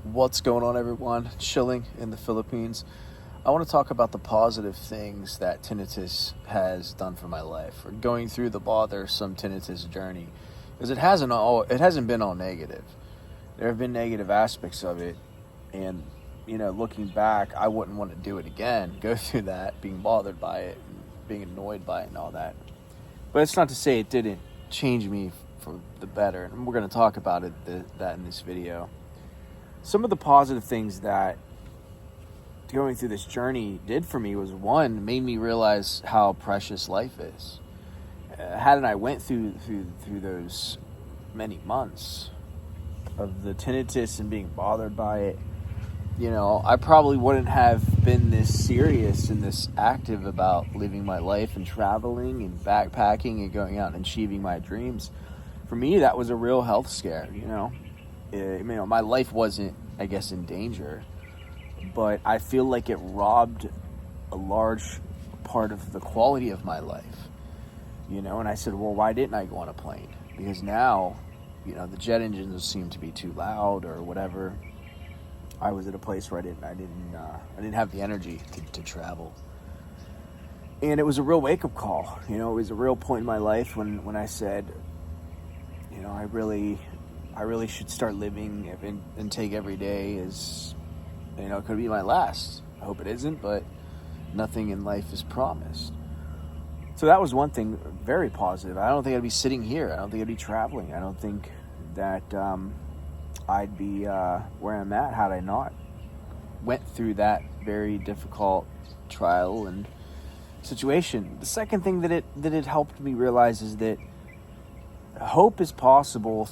What's going on, everyone? Chilling in the Philippines. I want to talk about the positive things that tinnitus has done for my life, or going through the bothersome tinnitus journey, because it hasn't been all negative. There have been negative aspects of it, and looking back, I wouldn't want to do it again. Go through that, being bothered by it, and being annoyed by it, and all that. But it's not to say it didn't change me for the better, and we're going to talk about that in this video. Some of the positive things that going through this journey did for me was, one, made me realize how precious life is. Hadn't I went through those many months of the tinnitus and being bothered by it, I probably wouldn't have been this serious and this active about living my life and traveling and backpacking and going out and achieving my dreams. For me, that was a real health scare, my life wasn't, I guess, in danger, but I feel like it robbed a large part of the quality of my life, and I said, well, why didn't I go on a plane? Because now, the jet engines seem to be too loud or whatever. I was at a place where I didn't have the energy to travel. And it was a real wake-up call. It was a real point in my life when I said, I really should start living and take every day as, it could be my last. I hope it isn't, but nothing in life is promised. So that was one thing, very positive. I don't think I'd be sitting here. I don't think I'd be traveling. I don't think that I'd be where I'm at had I not went through that very difficult trial and situation. The second thing that it helped me realize is that hope is possible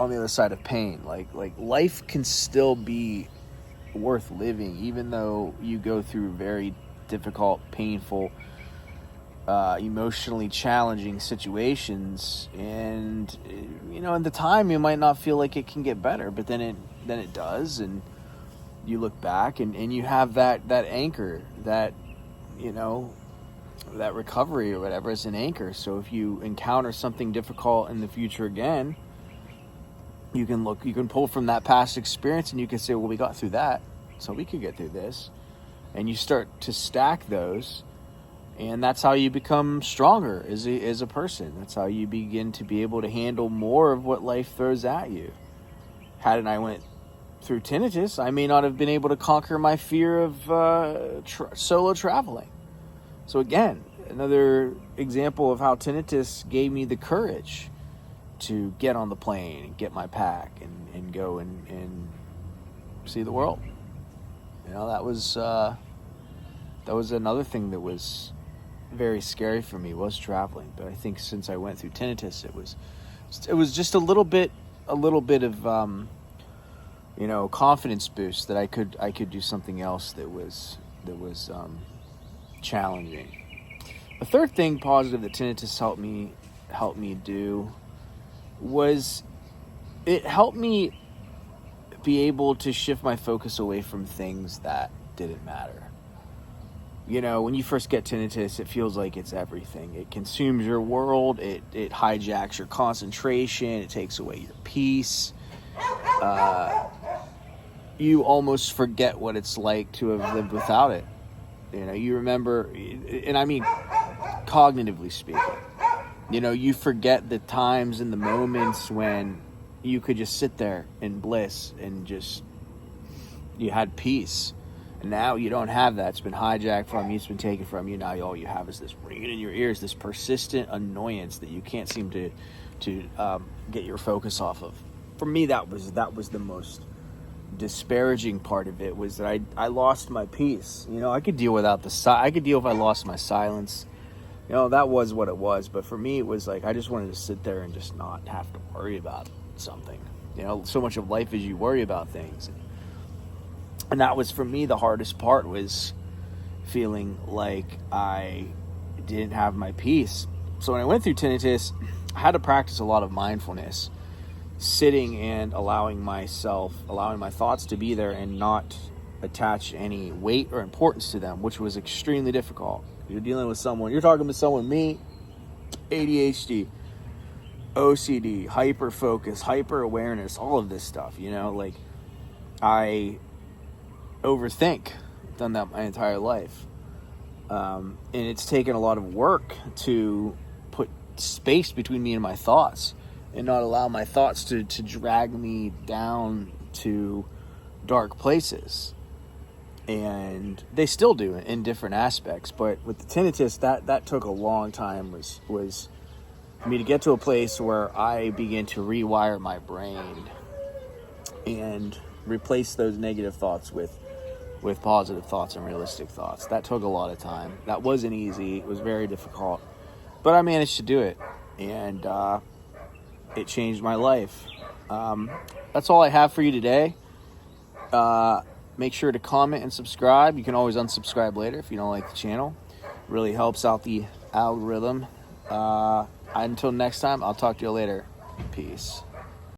on the other side of pain. Like life can still be worth living, even though you go through very difficult, painful, emotionally challenging situations. And in the time you might not feel like it can get better, but then it does, and you look back and you have that anchor, that that recovery or whatever is an anchor. So if you encounter something difficult in the future again, you can pull from that past experience, and you can say, well, we got through that, so we could get through this. And you start to stack those, and that's how you become stronger as a person. That's how you begin to be able to handle more of what life throws at you. Hadn't I went through tinnitus, I may not have been able to conquer my fear of solo traveling. So again, another example of how tinnitus gave me the courage to get on the plane and get my pack and go and see the world. That was another thing that was very scary for me, was traveling. But I think since I went through tinnitus, it was just a little bit of confidence boost that I could do something else that was challenging. The third thing positive that tinnitus helped me do was it helped me be able to shift my focus away from things that didn't matter. When you first get tinnitus, it feels like it's everything. It consumes your world. It hijacks your concentration. It takes away your peace. You almost forget what it's like to have lived without it. You remember, and I mean cognitively speaking, you forget the times and the moments when you could just sit there in bliss and just, you had peace. And now you don't have that. It's been hijacked from you. It's been taken from you. Now all you have is this ringing in your ears, this persistent annoyance that you can't seem to get your focus off of. For me, that was the most disparaging part of it, was that I lost my peace. I could deal without I could deal if I lost my silence. That was what it was. But for me, it was like I just wanted to sit there and just not have to worry about something. So much of life is you worry about things. And that was, for me, the hardest part, was feeling like I didn't have my peace. So when I went through tinnitus, I had to practice a lot of mindfulness, sitting and allowing my thoughts to be there and not attach any weight or importance to them, which was extremely difficult. You're talking with someone, me, ADHD, OCD, hyper focus, hyper awareness, all of this stuff, I overthink. I've done that my entire life. And it's taken a lot of work to put space between me and my thoughts and not allow my thoughts to drag me down to dark places. And they still do in different aspects. But with the tinnitus, that took a long time was for me to get to a place where I began to rewire my brain and replace those negative thoughts with positive thoughts and realistic thoughts. That took a lot of time. That wasn't easy. It was very difficult. But I managed to do it. And it changed my life. That's all I have for you today. Make sure to comment and subscribe. You can always unsubscribe later if you don't like the channel. It really helps out the algorithm. Until next time, I'll talk to you later. Peace.